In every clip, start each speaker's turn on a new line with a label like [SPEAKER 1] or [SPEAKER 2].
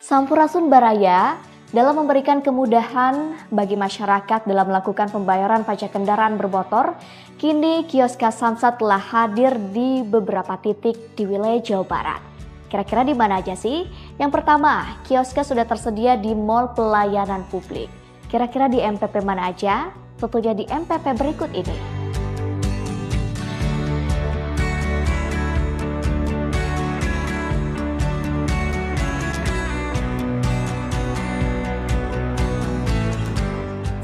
[SPEAKER 1] Sampurasun Baraya dalam memberikan kemudahan bagi masyarakat dalam melakukan pembayaran pajak kendaraan bermotor, kini Kioska Samsat telah hadir di beberapa titik di wilayah Jawa Barat. Kira-kira di mana aja sih? Yang pertama, kioska sudah tersedia di Mall Pelayanan Publik. Kira-kira di MPP mana aja? Tentunya di MPP berikut ini.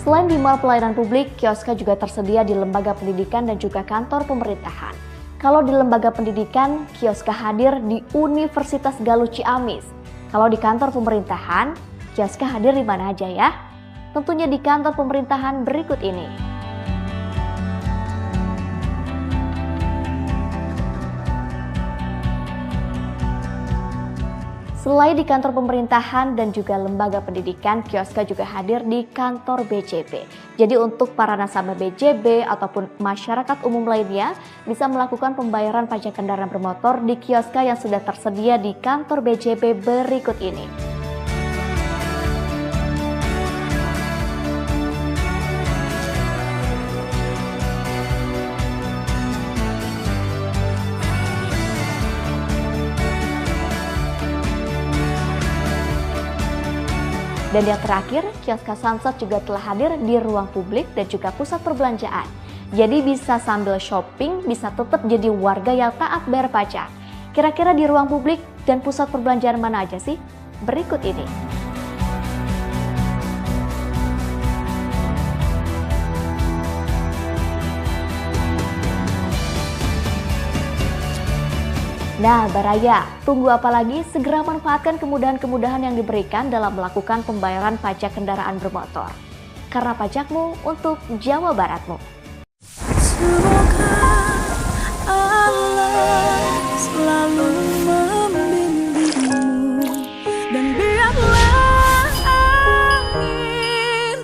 [SPEAKER 1] Selain di Mall Pelayanan Publik, kioska juga tersedia di lembaga pendidikan dan juga kantor pemerintahan. Kalau di lembaga pendidikan, kioska hadir di Universitas Galuh Ciamis. Kalau di kantor pemerintahan, kioska hadir di mana aja ya? Tentunya di kantor pemerintahan berikut ini. Selain di kantor pemerintahan dan juga lembaga pendidikan, kioska juga hadir di kantor BJB. Jadi untuk para nasabah BJB ataupun masyarakat umum lainnya bisa melakukan pembayaran pajak kendaraan bermotor di kioska yang sudah tersedia di kantor BJB berikut ini. Dan yang terakhir, Kioska Samsat juga telah hadir di ruang publik dan juga pusat perbelanjaan. Jadi bisa sambil shopping, bisa tetap jadi warga yang taat bayar pajak. Kira-kira di ruang publik dan pusat perbelanjaan mana aja sih? Berikut ini. Nah, Baraya, tunggu apa lagi? Segera manfaatkan kemudahan-kemudahan yang diberikan dalam melakukan pembayaran pajak kendaraan bermotor. Karena pajakmu untuk Jawa Baratmu.
[SPEAKER 2] Semoga Allah selalu membimbingmu dan biarlah angin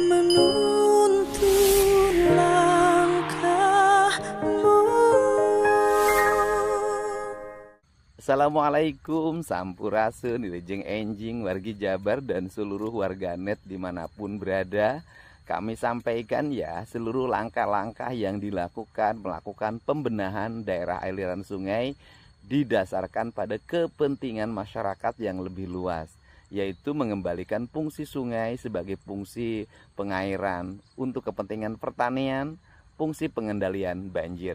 [SPEAKER 2] menuntun langkahmu.
[SPEAKER 3] Assalamualaikum, sampurasun, wilujeng enjing, wargi Jabar dan seluruh warganet dimanapun berada. Kami sampaikan ya seluruh langkah-langkah yang dilakukan melakukan pembenahan daerah aliran sungai didasarkan pada kepentingan masyarakat yang lebih luas, yaitu mengembalikan fungsi sungai sebagai fungsi pengairan untuk kepentingan pertanian, fungsi pengendalian banjir.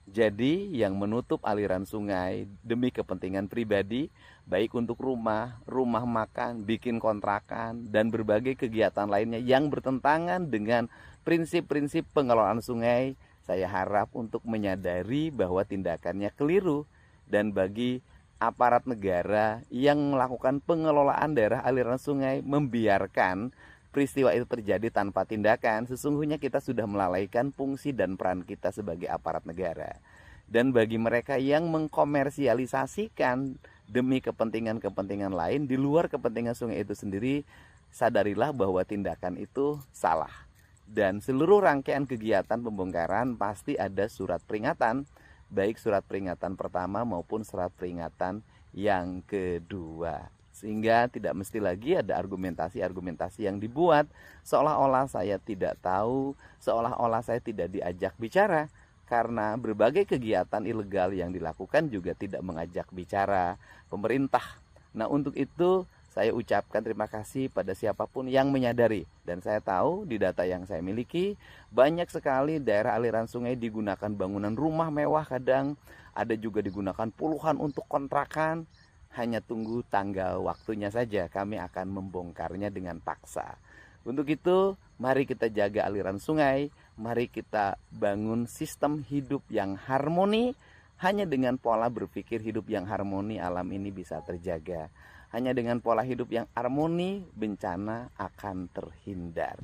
[SPEAKER 3] Jadi yang menutup aliran sungai demi kepentingan pribadi, baik untuk rumah makan, bikin kontrakan, dan berbagai kegiatan lainnya yang bertentangan dengan prinsip-prinsip pengelolaan sungai, saya harap untuk menyadari bahwa tindakannya keliru. Dan bagi aparat negara yang melakukan pengelolaan daerah aliran sungai membiarkan peristiwa itu terjadi tanpa tindakan, sesungguhnya kita sudah melalaikan fungsi dan peran kita sebagai aparat negara. Dan bagi mereka yang mengkomersialisasikan demi kepentingan-kepentingan lain di luar kepentingan sungai itu sendiri, sadarilah bahwa tindakan itu salah. Dan seluruh rangkaian kegiatan pembongkaran pasti ada surat peringatan, baik surat peringatan pertama maupun surat peringatan yang kedua. Sehingga tidak mesti lagi ada argumentasi-argumentasi yang dibuat seolah-olah saya tidak tahu, seolah-olah saya tidak diajak bicara. Karena berbagai kegiatan ilegal yang dilakukan juga tidak mengajak bicara pemerintah. Nah, untuk itu saya ucapkan terima kasih pada siapapun yang menyadari. Dan saya tahu di data yang saya miliki banyak sekali daerah aliran sungai digunakan bangunan rumah mewah, kadang ada juga digunakan puluhan untuk kontrakan. Hanya tunggu tanggal waktunya saja, kami akan membongkarnya dengan paksa. Untuk itu, mari kita jaga aliran sungai, mari kita bangun sistem hidup yang harmoni. Hanya dengan pola berpikir hidup yang harmoni, alam ini bisa terjaga. Hanya dengan pola hidup yang harmoni, bencana akan terhindar.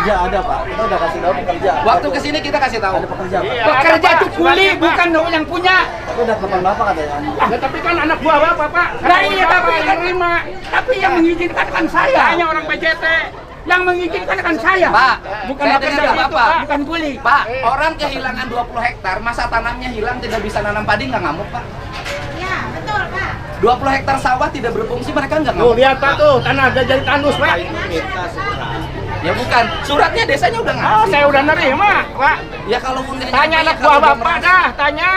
[SPEAKER 4] Pekerja ada Pak, kita udah kasih tahu pekerja.
[SPEAKER 3] Waktu kesini kita kasih tahu.
[SPEAKER 4] Ada pekerja Pak.
[SPEAKER 5] Iya, pekerja itu kuli, bukan yang punya.
[SPEAKER 4] Tapi udah telepon Bapak katanya.
[SPEAKER 5] Ya, tapi kan anak buah bapak Pak. Nah iya bapak yang terima. Tapi yang mengizinkan kan saya. Hanya orang PJT. Yang mengizinkan kan saya.
[SPEAKER 3] Pak,
[SPEAKER 5] bukan
[SPEAKER 3] saya
[SPEAKER 5] pekerja
[SPEAKER 3] dengar
[SPEAKER 5] itu
[SPEAKER 3] Bapak.
[SPEAKER 5] Pak, bukan kuli.
[SPEAKER 3] Pak, orang kehilangan 20 hektar, masa tanamnya hilang tidak bisa nanam padi nggak ngamuk Pak?
[SPEAKER 6] Iya, betul Pak.
[SPEAKER 3] 20 hektar sawah tidak berfungsi, mereka nggak
[SPEAKER 5] Tuh
[SPEAKER 3] ngamuk.
[SPEAKER 5] lihat Pak tuh, tanah udah jadi tandus Pak.
[SPEAKER 3] Ya bukan, suratnya desanya udah
[SPEAKER 5] Oh,
[SPEAKER 3] ngasih.
[SPEAKER 5] saya udah nerima Pak.
[SPEAKER 3] Ya kalau pun
[SPEAKER 5] Tanya anak buah bapak dah, tanya.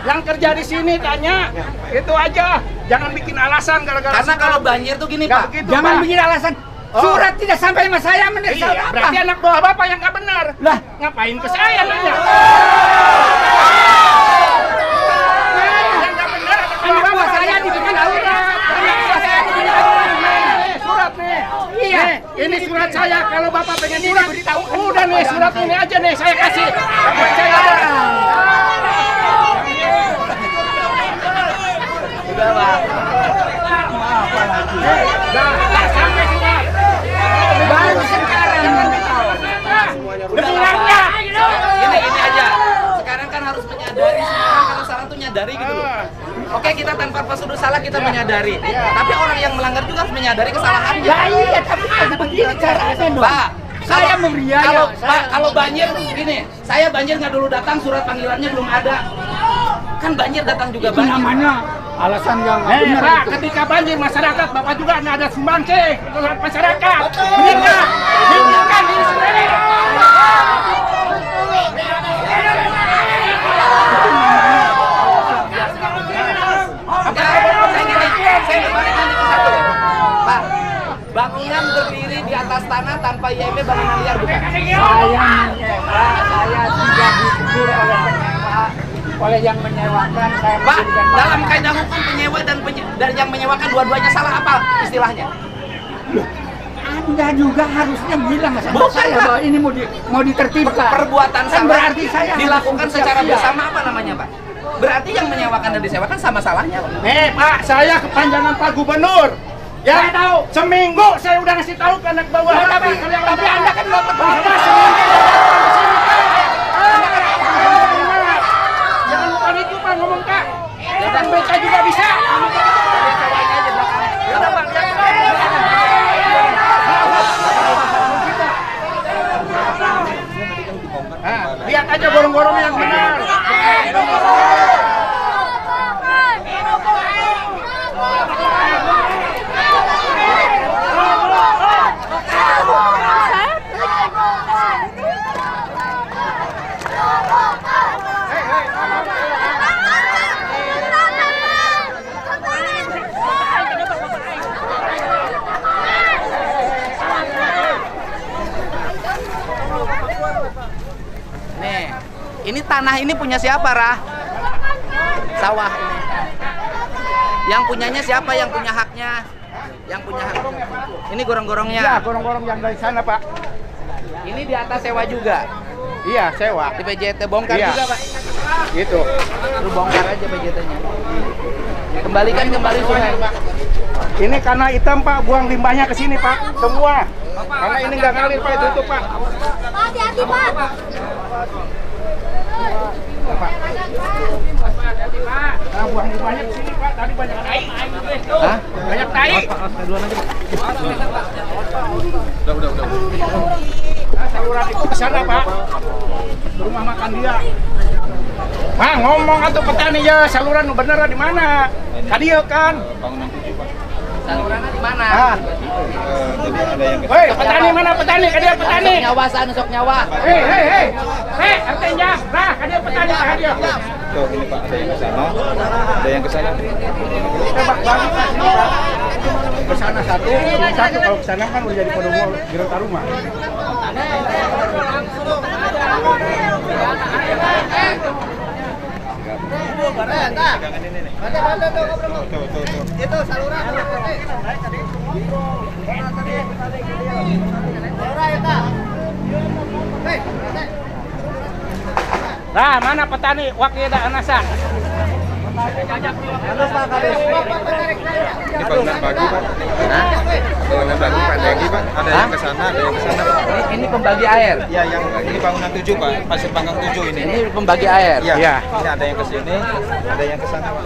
[SPEAKER 5] Yang kerja di sini tanya. Itu aja. Jangan bikin alasan gara-gara.
[SPEAKER 3] Karena kalau banjir tuh gini
[SPEAKER 5] Nggak
[SPEAKER 3] Pak.
[SPEAKER 5] begitu,
[SPEAKER 7] Jangan
[SPEAKER 5] Pak.
[SPEAKER 7] bikin alasan.
[SPEAKER 5] Oh.
[SPEAKER 7] Surat tidak sampai sama saya, menurut
[SPEAKER 5] Iya,
[SPEAKER 7] saya
[SPEAKER 5] berarti
[SPEAKER 7] apa?
[SPEAKER 5] anak buah bapak yang nggak benar.
[SPEAKER 7] Lah,
[SPEAKER 5] Ngapain ke saya nanya? Yang nggak benar
[SPEAKER 7] anak buah saya diberikan aurat. Anak buah saya diberikan aurat.
[SPEAKER 5] Surat nih.
[SPEAKER 7] Iya.
[SPEAKER 5] Nih, ini surat saya. Kalau bapak pengen surat, udah nih surat ini aja nih saya kasih. Buat saya.
[SPEAKER 3] Udah Pak.
[SPEAKER 5] Nah, sampai surat.
[SPEAKER 7] Baru sekarang nanti tahu.
[SPEAKER 5] Dengarnya.
[SPEAKER 3] Gini aja. Sekarang kan harus menyadari semua orang kalau salah tuh nyadari gitu loh. Oke, kita tanpa prosedur salah kita menyadari. Tapi orang yang melanggar juga harus menyadari kesalahannya.
[SPEAKER 7] Ya iya, tapi kan begini caranya dong.
[SPEAKER 3] Pak,
[SPEAKER 7] Saya memberiaya.
[SPEAKER 3] Kalau banjir gini, saya banjir nggak dulu datang, surat panggilannya belum ada. Kan banjir datang juga
[SPEAKER 7] Itu
[SPEAKER 3] banjir.
[SPEAKER 7] namanya alasan yang benar
[SPEAKER 5] Pak,
[SPEAKER 7] itu.
[SPEAKER 5] ketika banjir masyarakat, bapak juga ada sumbangsi untuk masyarakat. Benar nggak? Hidupkan diri sendiri.
[SPEAKER 3] Saya balik nanti ke satu. Pak, bangunan berdiri di atas tanah tanpa IMB bangunan liar bukan?
[SPEAKER 7] Saya menyewa, saya tidak ditegur oleh penyewa, oleh yang menyewakan. Saya
[SPEAKER 3] Pak,
[SPEAKER 7] memberikan
[SPEAKER 3] dalam
[SPEAKER 7] makan.
[SPEAKER 3] kaidah hukum penyewa dan yang menyewakan dua-duanya salah apa istilahnya?
[SPEAKER 7] Anda juga harusnya bilang sama
[SPEAKER 3] Bukan,
[SPEAKER 7] saya
[SPEAKER 3] Pak.
[SPEAKER 7] bahwa ini mau ditertibkan.
[SPEAKER 3] Perbuatan
[SPEAKER 7] Kan
[SPEAKER 3] salah
[SPEAKER 7] berarti saya harus
[SPEAKER 3] dilakukan
[SPEAKER 7] bersiap-siap.
[SPEAKER 3] secara bersama apa namanya Pak? Berarti yang menyewakan dan disewakan sama salahnya Pak.
[SPEAKER 5] Nih Pak, saya kepanjangan Pak Gubernur. Ya,
[SPEAKER 7] Saya tahu.
[SPEAKER 5] seminggu saya udah ngasih tahu ke anak bawah.
[SPEAKER 7] Ya, tapi Anda kan nggak
[SPEAKER 5] Bapak seminggu. Jangan lupa itu Pak ngomong Kak. Dan mereka juga bisa. Nah, lihat aja gorong-gorong yang benar.
[SPEAKER 3] Nih, ini tanah ini punya siapa, Rah? Sawah ini. Yang punyanya siapa? Yang punya haknya? Yang punya hak. Ini gorong-gorongnya.
[SPEAKER 5] Ya, gorong-gorong yang dari sana Pak.
[SPEAKER 3] Ini di atas sewa juga.
[SPEAKER 5] Iya, sewa.
[SPEAKER 3] Di PJT bongkar
[SPEAKER 5] Iya.
[SPEAKER 3] juga, Pak.
[SPEAKER 5] Gitu.
[SPEAKER 3] Lu bongkar aja PJT-nya. Kembalikan kembali sungai.
[SPEAKER 5] Ini karena hitam Pak, buang limbahnya ke sini Pak, semua. Karena ini nggak ngalir Pak, tutup Pak.
[SPEAKER 6] Pak, hati-hati Pak.
[SPEAKER 5] Nah, buang limbahnya ke sini Pak, tadi banyak tai.
[SPEAKER 3] Hah?
[SPEAKER 5] Banyak tai. Udah. Nah, saluran itu ke sana Pak. Ke rumah makan dia. Pak, ngomong atuh petani ya, saluran bener di mana? Tadi ya kan.
[SPEAKER 3] Salurannya di mana?
[SPEAKER 5] Ah. Hei, petani mana petani? Kadia petani.
[SPEAKER 3] Sok nyawa.
[SPEAKER 5] Hei. Artinya, nah, kadia petani Pak kadia.
[SPEAKER 8] Tuh ini Pak, ada yang ke sana, ada yang ke sana.
[SPEAKER 5] Kita bagi Pak sini Pak. Ke sana satu, sini satu. Kalau ke sana kan udah jadi penunggu Girota Rumah.
[SPEAKER 8] Itu saluran.
[SPEAKER 5] Nah, mana petani? Wakil da anasa.
[SPEAKER 8] Ini bangunan baru Pak. Bangunan baru Pak, ada lagi Pak. Ada yang ke sana, ada yang ke sana.
[SPEAKER 3] Ini pembagi air.
[SPEAKER 8] Ya, yang ini bangunan 7 Pak, Pasir Panggang 7 ini.
[SPEAKER 3] Ini pembagi air.
[SPEAKER 8] Iya.
[SPEAKER 5] Iya.
[SPEAKER 8] Ini ada yang ke sini, ada yang ke sana Pak.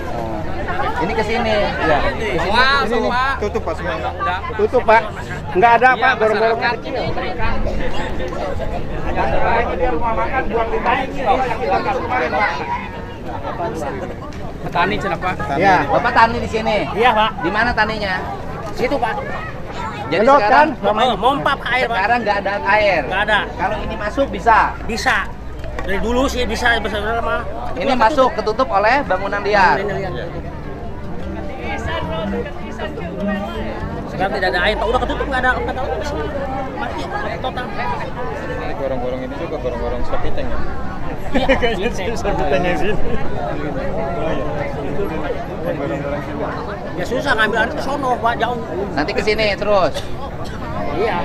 [SPEAKER 3] Ini ke sini.
[SPEAKER 8] Iya. Ini nih, tutup Pak semua.
[SPEAKER 5] Tutup Pak. Nggak ada Pak, gorong-gorong kecil. Dia rumah makan buang di tanah ini loh, yang kita tahu kemarin Pak.
[SPEAKER 7] Petani cina Pak.
[SPEAKER 5] Iya.
[SPEAKER 3] Bapak tani di sini.
[SPEAKER 7] Iya Pak.
[SPEAKER 3] Di mana taninya?
[SPEAKER 7] Situ Pak.
[SPEAKER 3] Jadi
[SPEAKER 5] Bedok,
[SPEAKER 3] sekarang
[SPEAKER 5] kan?
[SPEAKER 7] Mompa Pak air Pak.
[SPEAKER 3] sekarang nggak ada air.
[SPEAKER 7] Nggak ada.
[SPEAKER 3] Kalau ini masuk bisa.
[SPEAKER 7] Bisa. Dari dulu sih bisa benar mah.
[SPEAKER 3] Ini masuk ketutup oleh bangunan liar.
[SPEAKER 7] Sekarang tidak ada air Pak. Udah ketutup nggak ada mati total.
[SPEAKER 8] Ini gorong-gorong ini juga gorong-gorong seperti tank ya.
[SPEAKER 7] Iya.
[SPEAKER 8] Tanya sini.
[SPEAKER 7] Ya susah ngambil air ke sono Pak, jauh.
[SPEAKER 3] Nanti ke sini terus.
[SPEAKER 7] Iya.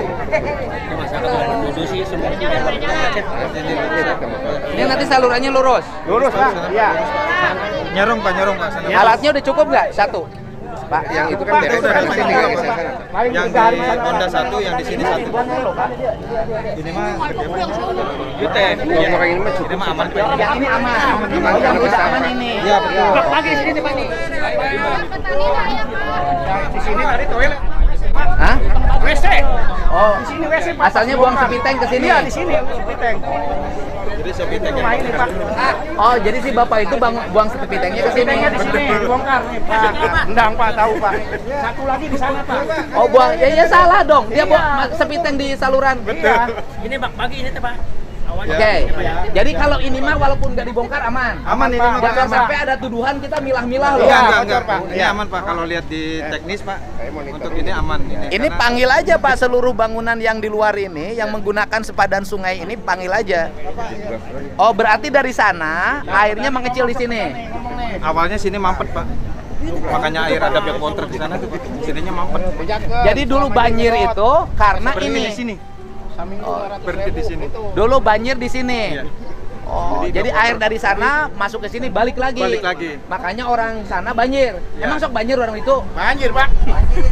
[SPEAKER 7] Masyarakat menuju sih sebenarnya.
[SPEAKER 3] Ini nanti salurannya lurus.
[SPEAKER 5] Lurus Pak. Iya.
[SPEAKER 8] Nyarong Pak sana.
[SPEAKER 3] Alatnya udah cukup nggak? Satu. Pak, yang itu kan beres.
[SPEAKER 8] udah
[SPEAKER 3] Di sini.
[SPEAKER 5] Paling
[SPEAKER 8] Yang
[SPEAKER 5] besar
[SPEAKER 8] di Honda 1, yang di sini 1. Ini mah Yuten. Ini mah aman Pak.
[SPEAKER 3] Yang ini aman. Yang udah aman ini.
[SPEAKER 8] Iya betul.
[SPEAKER 7] Pagi sini Pak nih.
[SPEAKER 5] Di sini tadi toilet.
[SPEAKER 3] Hah?
[SPEAKER 5] WC.
[SPEAKER 3] Oh,
[SPEAKER 5] Di sini WC Pak.
[SPEAKER 3] asalnya buang sepiteng ke sini.
[SPEAKER 5] Iya, di sini sepiteng.
[SPEAKER 8] Jadi sepiteng
[SPEAKER 5] Rumah ini Pak.
[SPEAKER 3] Oh, jadi si bapak itu buang sepitengnya ke sini.
[SPEAKER 5] Sepitengnya di sini dibongkar nih Pak. Endang Pak, tahu Pak. Satu lagi di sana Pak.
[SPEAKER 3] Oh, buang. Ya salah dong. Dia buang sepiteng di saluran.
[SPEAKER 5] Iya.
[SPEAKER 7] Ini Pak, pagi ini Pak.
[SPEAKER 3] Oke. Jadi kalau ini mah walaupun nggak dibongkar aman.
[SPEAKER 8] Aman ini mah Pak.
[SPEAKER 3] Jangan
[SPEAKER 8] Aman.
[SPEAKER 3] sampai ada tuduhan kita milah-milah loh.
[SPEAKER 8] Iya,
[SPEAKER 5] Iya,
[SPEAKER 8] enggak
[SPEAKER 5] Pak.
[SPEAKER 8] Ini aman Pak kalau lihat di teknis Pak. Untuk ini aman
[SPEAKER 3] Ini
[SPEAKER 8] karena-
[SPEAKER 3] panggil aja Pak seluruh bangunan yang di luar ini yang menggunakan sepadan sungai ini panggil aja. Oh, berarti dari sana airnya mengecil di sini.
[SPEAKER 8] awalnya sini mampet Pak. Makanya air ada yang kontrak di sana tuh. Sininya mampet.
[SPEAKER 3] Jadi dulu banjir itu karena
[SPEAKER 8] Seperti
[SPEAKER 3] ini.
[SPEAKER 8] di sini. Seperti di sini.
[SPEAKER 3] Dulu banjir di sini.
[SPEAKER 8] Iya.
[SPEAKER 3] Oh, jadi air dari sana masuk ke sini balik lagi.
[SPEAKER 8] Balik lagi.
[SPEAKER 3] Makanya orang sana banjir.
[SPEAKER 8] Ya.
[SPEAKER 3] Emang sok banjir orang itu?
[SPEAKER 5] Banjir Pak.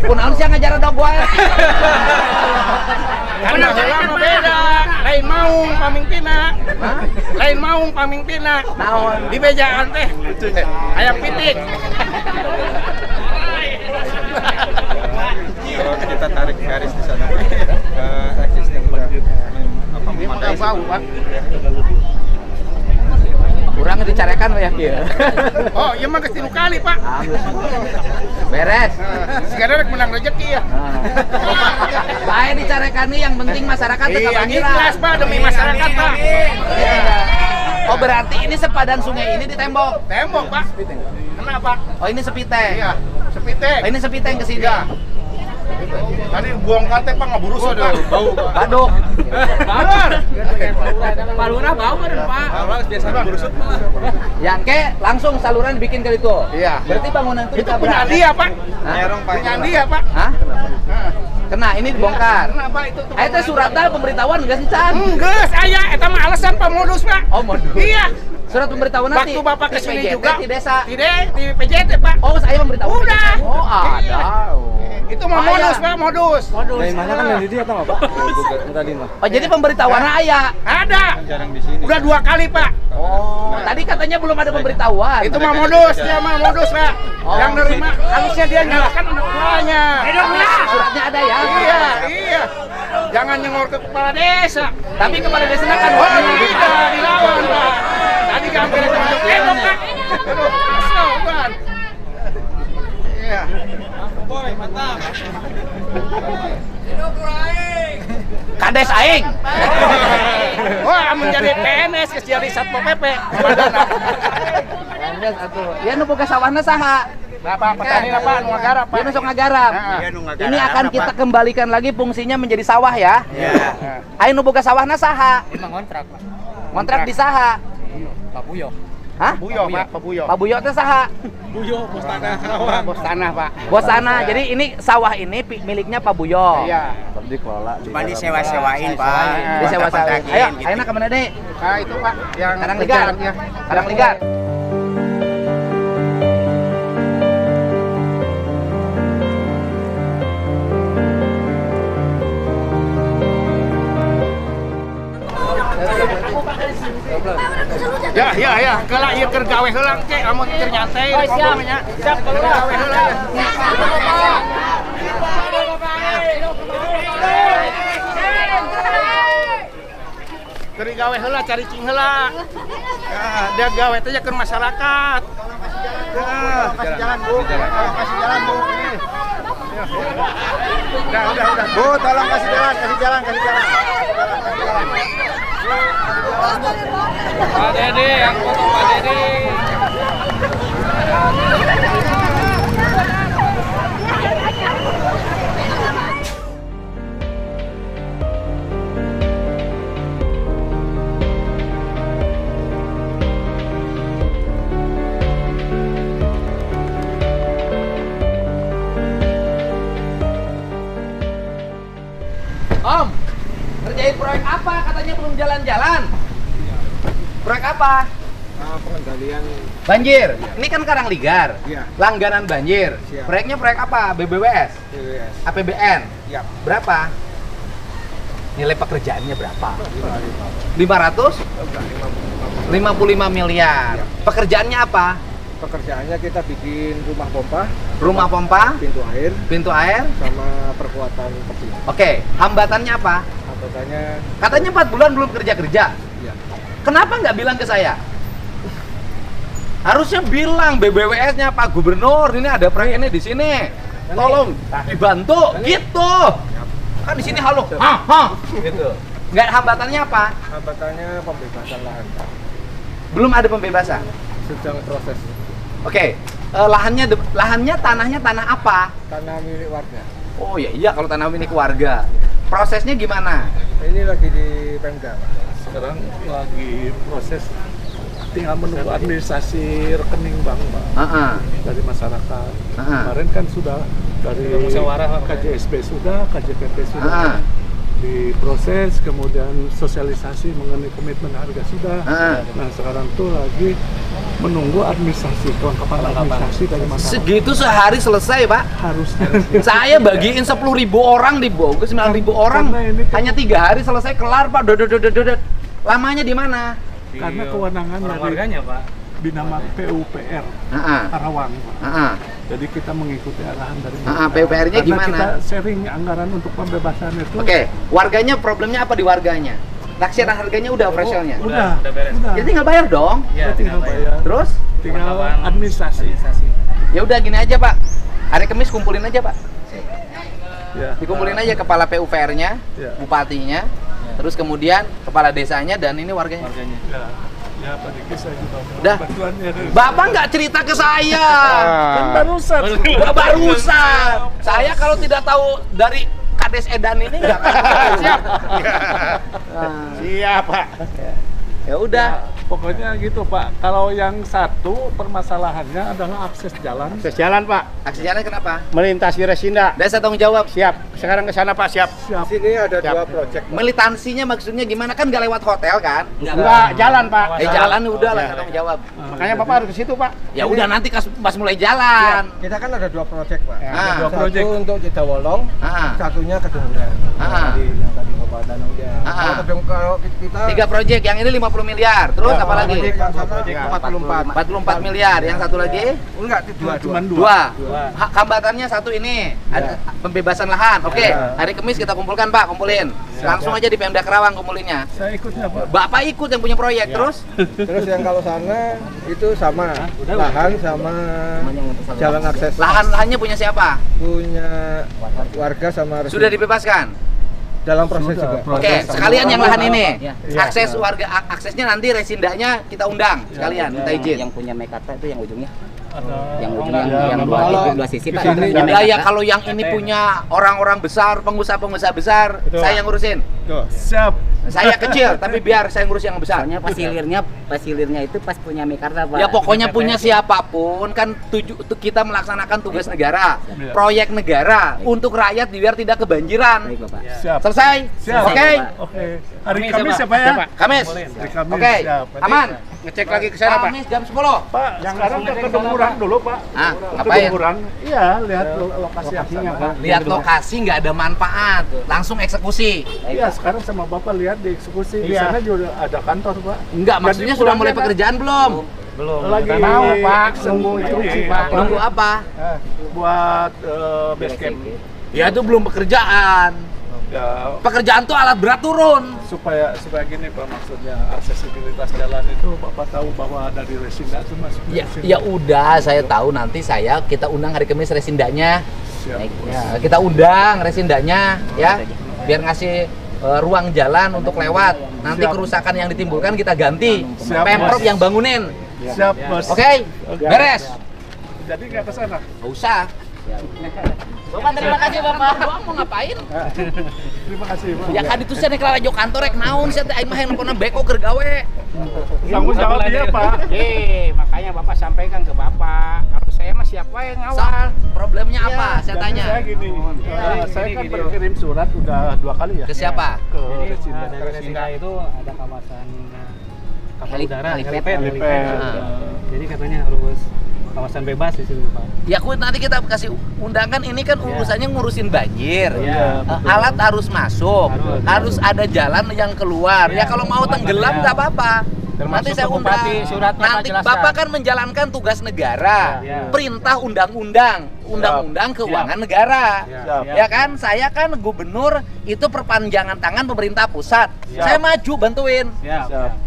[SPEAKER 3] Kunaon sih ngajar dog gue?
[SPEAKER 5] Karena lama beda. Lain maung pamingpina. Lain maung pamingpina.
[SPEAKER 3] Naon?
[SPEAKER 5] Di bejaan teh. Ayam pitik.
[SPEAKER 8] Kalau kita tarik garis di sana existing apa memakai
[SPEAKER 5] Bau Pak.
[SPEAKER 3] Kurang dicarekan ya kieu.
[SPEAKER 5] Oh, iya mah geus 3 kali Pak.
[SPEAKER 3] Beres.
[SPEAKER 5] Sekarang rek menang rezeki ya.
[SPEAKER 3] Bae dicarekan nih yang penting masyarakat tetap
[SPEAKER 5] Iya,
[SPEAKER 3] banjiran.
[SPEAKER 5] ikhlas Pak demi masyarakat Pak.
[SPEAKER 3] Oh, berarti ini sepadan sungai ini di tembok.
[SPEAKER 5] Tembok Pak. Kenapa?
[SPEAKER 3] Oh, ini sepiteng.
[SPEAKER 5] Iya, sepiteng.
[SPEAKER 3] Oh, ini sepiteng ke sini.
[SPEAKER 5] Iya. Tadi buang kate Pak nggak burus ada bau Pak.
[SPEAKER 3] Baduk.
[SPEAKER 5] Benar.
[SPEAKER 7] Pak Lurah bau kan Pak?
[SPEAKER 8] Awal biasa burusut malah.
[SPEAKER 3] Yang ke langsung saluran bikin ke itu.
[SPEAKER 5] Iya.
[SPEAKER 3] Berarti bangunan itu
[SPEAKER 5] Itu punya
[SPEAKER 3] ditabrak.
[SPEAKER 5] dia Pak.
[SPEAKER 3] Hah?
[SPEAKER 8] Nyerong Pak.
[SPEAKER 5] Punya dia Pak.
[SPEAKER 3] Hah?
[SPEAKER 5] Nah,
[SPEAKER 3] Kena ini dibongkar.
[SPEAKER 5] kenapa itu tuh?
[SPEAKER 3] Ayo teh suratnya pemberitahuan enggak sih, Chan?
[SPEAKER 5] Geus aya eta mah alasan Pak modus Pak.
[SPEAKER 3] Oh, modus.
[SPEAKER 5] Iya.
[SPEAKER 3] Surat pemberitahuan nanti.
[SPEAKER 5] Waktu Bapak
[SPEAKER 3] di
[SPEAKER 5] kesini
[SPEAKER 3] PJT,
[SPEAKER 5] juga
[SPEAKER 3] di desa.
[SPEAKER 5] di PJT Pak.
[SPEAKER 3] Oh, saya pemberitahuan.
[SPEAKER 5] Udah.
[SPEAKER 3] Oh, ada.
[SPEAKER 5] Iya.
[SPEAKER 3] Oh.
[SPEAKER 5] Itu mah
[SPEAKER 3] Aya.
[SPEAKER 5] modus Pak, modus.
[SPEAKER 8] Dari mana kan dari dia atau apa? Tadi mah.
[SPEAKER 3] Oh, jadi pemberitahuannya aya.
[SPEAKER 5] Ada.
[SPEAKER 8] Jarang di sini.
[SPEAKER 5] Udah 2 kali Pak.
[SPEAKER 3] Oh, tadi katanya belum ada pemberitahuan.
[SPEAKER 5] Itu mah modus, dia mah modus Pak.
[SPEAKER 3] Oh.
[SPEAKER 5] Yang nerima harusnya dia nyalakan anak buahnya.
[SPEAKER 3] Suratnya ada ya.
[SPEAKER 5] Iya, iya. Jangan nyengor ke kepala desa.
[SPEAKER 3] Tapi kepala desa kan
[SPEAKER 5] Oh, tidak dilawan Pak. Tadi hampir masuk tembok Pak. Aduh, kesel kan. Iya.
[SPEAKER 3] Kades aing.
[SPEAKER 5] Wah, menjadi PNS geus jadi Satpol PP.
[SPEAKER 3] Ya nu boga sawahna saha?
[SPEAKER 5] Bapak petani apa nu ngagarap Pak?
[SPEAKER 3] Dia nusuk ngagarap.
[SPEAKER 5] Iya,
[SPEAKER 3] Ini akan kita kembalikan lagi fungsinya menjadi sawah ya.
[SPEAKER 8] Iya.
[SPEAKER 3] Ayo nu boga sawahna saha?
[SPEAKER 7] Emang kontrak Pak.
[SPEAKER 3] Kontrak di saha?
[SPEAKER 7] Pak Puyo.
[SPEAKER 3] Hah?
[SPEAKER 5] Buyo, Pak, Pak Buyo.
[SPEAKER 3] Pak Buyo teh saha?
[SPEAKER 8] Buyo, bos tanah Karawang.
[SPEAKER 5] Bos tanah, Pak.
[SPEAKER 3] Bos tanah. Jadi ini sawah ini miliknya Pak Buyo.
[SPEAKER 5] Iya.
[SPEAKER 4] Dikelola.
[SPEAKER 7] Cuma disewa-sewain, Pak.
[SPEAKER 3] Disewa-sewain. Ayo, ayeuna ke mana deh?
[SPEAKER 5] Nah, itu Pak yang
[SPEAKER 3] Kadang ligar.
[SPEAKER 5] ya.
[SPEAKER 3] Kadang ligar.
[SPEAKER 5] Ya, kelak ieu keur gawe heula ke amun keur nyantai ngomongnya. Siap, gawe heula. Keur gawe heula cari cing heula. Ya, dia gawe teh ke masyarakat.
[SPEAKER 4] Kasih jalan, Bu. Kasih jalan, Bu.
[SPEAKER 5] Udah.
[SPEAKER 4] Bu, tolong kasih jalan.
[SPEAKER 8] Pak Dede, yang foto Pak Dede.
[SPEAKER 3] Om, kerjain proyek apa? Katanya belum jalan-jalan. Proyek apa?
[SPEAKER 5] Pengendalian
[SPEAKER 3] Banjir. Ini kan Karang Ligar.
[SPEAKER 5] Iya.
[SPEAKER 3] Langganan banjir.
[SPEAKER 5] Siap.
[SPEAKER 3] Proyeknya proyek apa? BBWS?
[SPEAKER 5] BWS.
[SPEAKER 3] APBN?
[SPEAKER 5] Iya.
[SPEAKER 3] Berapa? Nilai pekerjaannya berapa? 500? 55 miliar. Pekerjaannya apa?
[SPEAKER 5] Pekerjaannya kita bikin rumah pompa,
[SPEAKER 3] Rumah pompa,
[SPEAKER 5] pintu air,
[SPEAKER 3] sama
[SPEAKER 5] perkuatan kecil.
[SPEAKER 3] Oke, hambatannya apa?
[SPEAKER 5] Katanya
[SPEAKER 3] Katanya 4 bulan belum kerja-kerja.
[SPEAKER 5] ya.
[SPEAKER 3] Kenapa nggak bilang ke saya? Harusnya bilang BBWS-nya Pak Gubernur, ini ada proyek ini di sini. Tolong dibantu gitu. Kan di sini halo. Gitu. Nggak, hambatannya apa?
[SPEAKER 5] Hambatannya pembebasan lahan, Pak.
[SPEAKER 3] Belum ada pembebasan.
[SPEAKER 5] Sedang proses.
[SPEAKER 3] Oke. Lahannya tanahnya tanah apa?
[SPEAKER 5] Tanah milik warga.
[SPEAKER 3] Oh iya kalau tanah milik warga. Prosesnya gimana?
[SPEAKER 5] Ini lagi di Pemda, Pak.
[SPEAKER 9] Sekarang lagi proses, tinggal menunggu administrasi rekening bank, Pak, dari masyarakat. Kemarin kan sudah dari KJSB sudah, KJPP sudah diproses, kemudian sosialisasi mengenai komitmen harga sudah. Nah sekarang tuh lagi menunggu administrasi, kelengkapan administrasi dari masyarakat.
[SPEAKER 3] Segitu sehari selesai, Pak?
[SPEAKER 9] Harusnya.
[SPEAKER 3] Saya bagiin 10.000 orang di Bogor, 9.000 orang. Hanya 3 hari selesai kelar, Pak. Dodot. Lamanya di mana?
[SPEAKER 9] Karena kewenangan dari
[SPEAKER 8] warganya, Pak.
[SPEAKER 9] Binamarga PUPR Karawang, Pak. Jadi kita mengikuti arahan dari
[SPEAKER 3] PUPR-nya
[SPEAKER 9] karena
[SPEAKER 3] gimana?
[SPEAKER 9] kita sharing anggaran untuk pembebasan itu.
[SPEAKER 3] Oke, warganya problemnya apa di warganya? Taksiran harganya udah operasionalnya?
[SPEAKER 9] Udah
[SPEAKER 8] beres.
[SPEAKER 3] Jadi tinggal bayar dong.
[SPEAKER 8] Ya,
[SPEAKER 9] tinggal bayar.
[SPEAKER 3] Terus?
[SPEAKER 9] Tinggal administrasi.
[SPEAKER 3] Ya udah gini aja, Pak. Hari Kamis kumpulin aja, Pak.
[SPEAKER 9] Ya.
[SPEAKER 3] Dikumpulin aja kepala PUPR-nya,
[SPEAKER 9] Ya.
[SPEAKER 3] bupatinya, terus kemudian kepala desanya dan ini warganya.
[SPEAKER 9] Ya, Pak Diki saya juga mohon
[SPEAKER 3] Udah.
[SPEAKER 9] bantuannya.
[SPEAKER 3] Bapak nggak cerita ke saya.
[SPEAKER 9] Kan barusan.
[SPEAKER 3] Barusan. Saya kalau tidak tahu dari Kades Edan ini nggak akan siap.
[SPEAKER 5] Siap, Pak.
[SPEAKER 3] Ya udah.
[SPEAKER 9] Pokoknya gitu, Pak. Kalau yang satu permasalahannya adalah akses jalan.
[SPEAKER 5] Akses jalan, Pak.
[SPEAKER 3] Akses jalan kenapa?
[SPEAKER 5] Melintasi Resinda.
[SPEAKER 3] Desa tanggung jawab.
[SPEAKER 5] Siap. Sekarang ke sana, Pak. Siap.
[SPEAKER 9] Siap.
[SPEAKER 5] Sini ada
[SPEAKER 3] Siap.
[SPEAKER 5] 2 proyek.
[SPEAKER 3] Militansinya maksudnya gimana? Kan nggak lewat hotel kan?
[SPEAKER 5] Enggak, jalan, Pak.
[SPEAKER 3] Jalan udah lah tanggung jawab.
[SPEAKER 5] Makanya Bapak harus ke situ, Pak.
[SPEAKER 3] Ya udah nanti pas mulai jalan.
[SPEAKER 4] Kita kan ada 2 proyek, Pak.
[SPEAKER 3] Ah.
[SPEAKER 4] Satu untuk Citawolong, satunya Kedungguran. Yang tadi Bapak Danang dia. Kalau kita
[SPEAKER 3] 3 proyek, yang ini 50 miliar. Terus apa lagi?
[SPEAKER 4] proyek
[SPEAKER 3] 44 miliar. Yang satu lagi?
[SPEAKER 4] Enggak,
[SPEAKER 9] Cuman
[SPEAKER 3] 2. Hambatannya satu ini, ada pembebasan lahan. Oke, hari Kamis kita kumpulkan, Pak, kumpulin. Langsung aja di Pemda Karawang kumpulinnya.
[SPEAKER 9] Saya ikutnya, Pak.
[SPEAKER 3] Bapak ikut yang punya proyek, terus?
[SPEAKER 4] Terus yang kalau sana itu sama lahan sama jalan akses.
[SPEAKER 3] Lahannya punya siapa?
[SPEAKER 4] Punya warga sama resmi.
[SPEAKER 3] Sudah dibebaskan?
[SPEAKER 4] Dalam proses juga.
[SPEAKER 3] Oke, sekalian yang lahan ini. Akses warga, aksesnya nanti resindanya kita undang sekalian, minta izin.
[SPEAKER 7] Yang punya Mekarta itu yang ujungnya. Yang dua sisi Pak.
[SPEAKER 3] Ya kalau yang ini punya orang-orang besar, pengusaha-pengusaha besar, saya yang ngurusin.
[SPEAKER 9] Siap.
[SPEAKER 3] Saya kecil, tapi biar saya ngurus yang besar.
[SPEAKER 7] Soalnya pas hilirnya itu pas punya Mekarta Pak.
[SPEAKER 3] Ya pokoknya punya siapapun kan kita melaksanakan tugas negara, proyek negara untuk rakyat biar tidak kebanjiran.
[SPEAKER 7] Baik Bapak.
[SPEAKER 9] Siap.
[SPEAKER 3] Selesai?
[SPEAKER 9] Siap.
[SPEAKER 3] Oke.
[SPEAKER 9] Oke. Hari Kamis siapa ya?
[SPEAKER 3] Kamis.
[SPEAKER 9] Hari Kamis.
[SPEAKER 3] Oke.
[SPEAKER 9] Siap.
[SPEAKER 3] Aman.
[SPEAKER 5] Ngecek lagi ke sana, Pak.
[SPEAKER 3] Kamis jam 10.
[SPEAKER 9] Pak, sekarang ke Kedungurang dulu, Pak.
[SPEAKER 3] Ah,
[SPEAKER 9] Ke
[SPEAKER 3] ngapain?
[SPEAKER 9] Kedungurang. Iya, lihat lokasi yang sana. Pak.
[SPEAKER 3] Lihat lokasi nggak ada manfaat, langsung eksekusi.
[SPEAKER 9] Iya, sekarang sama Bapak lihat di eksekusi. Di sana juga ada kantor, Pak.
[SPEAKER 3] Enggak, maksudnya sudah mulai pekerjaan belum?
[SPEAKER 9] Belum. Lagi
[SPEAKER 5] Mau, Pak. Nunggu instruksi, Pak.
[SPEAKER 3] Nunggu apa?
[SPEAKER 9] buat base camp.
[SPEAKER 3] Ya itu belum pekerjaan.
[SPEAKER 9] Ya,
[SPEAKER 3] Pekerjaan tuh alat berat turun.
[SPEAKER 9] supaya gini Pak, maksudnya aksesibilitas jalan itu Bapak tahu bahwa dari Resinda itu masuk ke Resinda.
[SPEAKER 3] Ya udah, saya tahu nanti kita undang hari Kamis resindanya.
[SPEAKER 9] Siap.
[SPEAKER 3] Ya, kita undang resindanya ya, biar ngasih ruang jalan untuk lewat. Nanti
[SPEAKER 9] Siap.
[SPEAKER 3] kerusakan yang ditimbulkan kita ganti.
[SPEAKER 9] Siap,
[SPEAKER 3] Pemprov
[SPEAKER 9] Bos.
[SPEAKER 3] yang bangunin.
[SPEAKER 9] Siap, Bos.
[SPEAKER 3] Oke? Beres.
[SPEAKER 9] Jadi nggak ke sana?
[SPEAKER 3] Nggak usah. Bapak terima kasih Bapak. Bapak mau ngapain?
[SPEAKER 9] Terima kasih, Pak.
[SPEAKER 3] Ya kan itu saya nek lalajo kantor rek naon saya teh aing mah handphone beko keur gawe.
[SPEAKER 9] Tanggung jawab dia, Pak.
[SPEAKER 5] Makanya Bapak sampaikan ke Bapak. Kalau saya mah siap wae ngawal.
[SPEAKER 3] Problemnya apa? Saya
[SPEAKER 9] Jadi
[SPEAKER 3] tanya.
[SPEAKER 9] saya gini, saya kan berkirim surat udah 2 kali ya.
[SPEAKER 3] Ke siapa?
[SPEAKER 9] Ke Resinda.
[SPEAKER 10] Dari Resinda itu ada kawasan kapal udara,
[SPEAKER 3] helipad.
[SPEAKER 9] Helipad.
[SPEAKER 10] Jadi katanya harus kawasan bebas di situ Pak.
[SPEAKER 3] Ya nanti kita kasih undangan, ini kan urusannya ngurusin banjir.
[SPEAKER 9] Iya, betul.
[SPEAKER 3] Alat harus masuk, harus ada jalan yang keluar. Ya kalau mau tenggelam nggak apa-apa. Nanti saya undang. Nanti Bapak kan menjalankan tugas negara, perintah undang-undang, undang-undang keuangan negara. Ya kan, saya kan gubernur, itu perpanjangan tangan pemerintah pusat. Saya maju bantuin.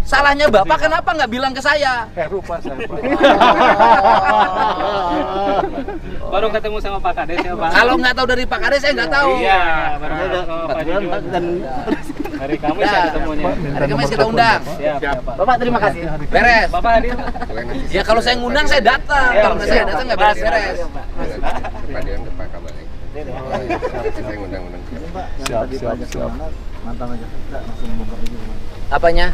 [SPEAKER 3] Salahnya Bapak kenapa nggak bilang ke saya?
[SPEAKER 9] Rupa saya, Pak.
[SPEAKER 10] Baru ketemu sama Pak Kades ya Pak.
[SPEAKER 3] Kalau nggak tahu dari Pak Kades saya nggak tahu.
[SPEAKER 10] Iya, baru Pak dan hari Kamis ya ketemunya.
[SPEAKER 3] Hari Kamis kita undang.
[SPEAKER 10] Siap, Pak.
[SPEAKER 7] Bapak terima kasih.
[SPEAKER 3] Beres.
[SPEAKER 10] Bapak hadir.
[SPEAKER 3] Ya kalau saya ngundang saya datang. Kalau nggak saya datang nggak beres-beres.
[SPEAKER 8] Kemudian ke Pak Kabaleng. Saya ngundang-undang.
[SPEAKER 9] Siap.
[SPEAKER 3] Apanya?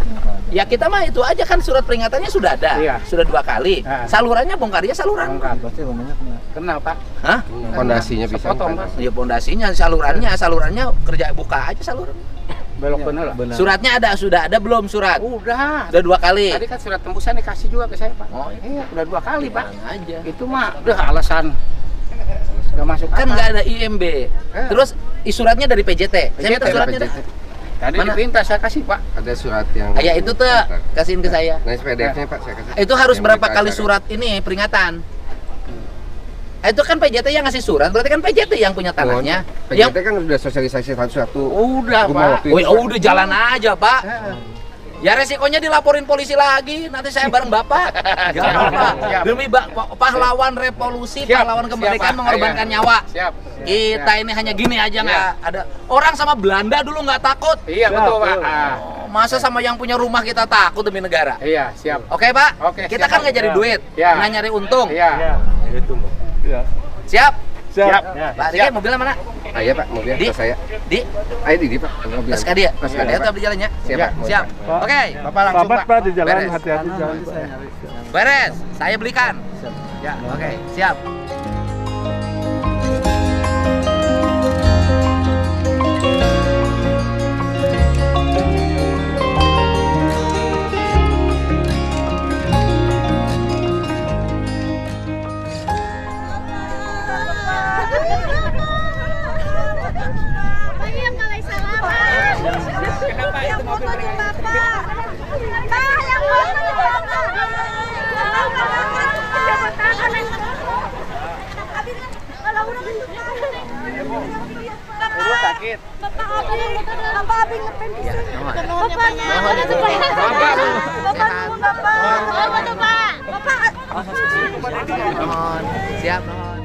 [SPEAKER 3] Ya kita mah itu aja kan, surat peringatannya sudah ada. Sudah 2 kali. Salurannya bongkarnya saluran.
[SPEAKER 5] Kenal, Pak.
[SPEAKER 3] Hah?
[SPEAKER 8] Fondasinya bisa.
[SPEAKER 3] Ya pondasinya, salurannya kerja buka aja saluran.
[SPEAKER 5] Belok bener lah.
[SPEAKER 3] Suratnya sudah ada belum surat?
[SPEAKER 5] Udah.
[SPEAKER 3] Sudah 2 kali.
[SPEAKER 5] Tadi kan surat tembusan dikasih juga ke saya, Pak.
[SPEAKER 3] Oh,
[SPEAKER 5] iya, udah 2 kali, Pak.
[SPEAKER 3] Aja.
[SPEAKER 5] Itu mah udah alasan. Gak masuk
[SPEAKER 3] Kan
[SPEAKER 5] akal.
[SPEAKER 3] nggak ada IMB. Terus suratnya dari PJT. Saya minta suratnya dah.
[SPEAKER 5] Tadi
[SPEAKER 3] Mana?
[SPEAKER 5] diperintah saya kasih, Pak.
[SPEAKER 8] Ada surat yang.
[SPEAKER 3] Ya itu tuh kasihin ke saya.
[SPEAKER 8] Nah, PDF-nya Pak saya kasih.
[SPEAKER 3] Itu harus
[SPEAKER 8] Yang
[SPEAKER 3] berapa
[SPEAKER 8] berita
[SPEAKER 3] kali
[SPEAKER 8] acara.
[SPEAKER 3] surat ini peringatan? Itu kan PJT yang ngasih surat, berarti kan PJT yang punya tanahnya.
[SPEAKER 8] PJT kan udah sosialisasi satu-satu.
[SPEAKER 3] Udah,
[SPEAKER 8] Rumah
[SPEAKER 3] Pak.
[SPEAKER 8] waktu itu.
[SPEAKER 3] Udah jalan aja, Pak. Ya resikonya dilaporin polisi lagi, nanti saya bareng Bapak. Jangan Pak. Demi pahlawan revolusi, pahlawan kemerdekaan mengorbankan nyawa.
[SPEAKER 5] Siap.
[SPEAKER 3] Kita ini hanya gini aja nggak ada. Orang sama Belanda dulu nggak takut.
[SPEAKER 5] Iya, betul, Pak.
[SPEAKER 3] Masa sama yang punya rumah kita takut demi negara?
[SPEAKER 5] Iya, siap.
[SPEAKER 3] Oke, Pak?
[SPEAKER 5] Oke,
[SPEAKER 3] Kita
[SPEAKER 5] siap.
[SPEAKER 3] kan nggak cari duit,
[SPEAKER 5] Ya.
[SPEAKER 3] nggak nyari untung.
[SPEAKER 5] Iya.
[SPEAKER 9] Itu, Pak. Ya.
[SPEAKER 3] Siap?
[SPEAKER 5] Siap.
[SPEAKER 3] Pak Diki, mobilnya mana?
[SPEAKER 8] Ah, iya Pak, mobilnya
[SPEAKER 3] Di?
[SPEAKER 8] ke saya.
[SPEAKER 3] Di?
[SPEAKER 8] Ayo di Pak. Mobil.
[SPEAKER 3] Pas dia?
[SPEAKER 8] Pas
[SPEAKER 3] Dia
[SPEAKER 8] dia,
[SPEAKER 3] tuh di jalannya?
[SPEAKER 8] Siap, Pak.
[SPEAKER 3] Siap.
[SPEAKER 9] Pak.
[SPEAKER 3] Oke.
[SPEAKER 5] Bapak langsung,
[SPEAKER 9] Selamat, Pak, di jalan,
[SPEAKER 3] Beres.
[SPEAKER 9] hati-hati jalan, Pak.
[SPEAKER 3] Beres. Saya belikan. Ya, oke. Siap.
[SPEAKER 6] Ini yang balai salaman.
[SPEAKER 5] Kenapa itu mobil
[SPEAKER 6] Bapak? Pak, yang foto di Bapak.
[SPEAKER 5] Bapak sakit.
[SPEAKER 6] Bapak Abi ngepen di sini.
[SPEAKER 3] Bapak.
[SPEAKER 6] Bapaknya. Bapak. Bapak. Bapak.
[SPEAKER 3] Mohon. Siap, mohon.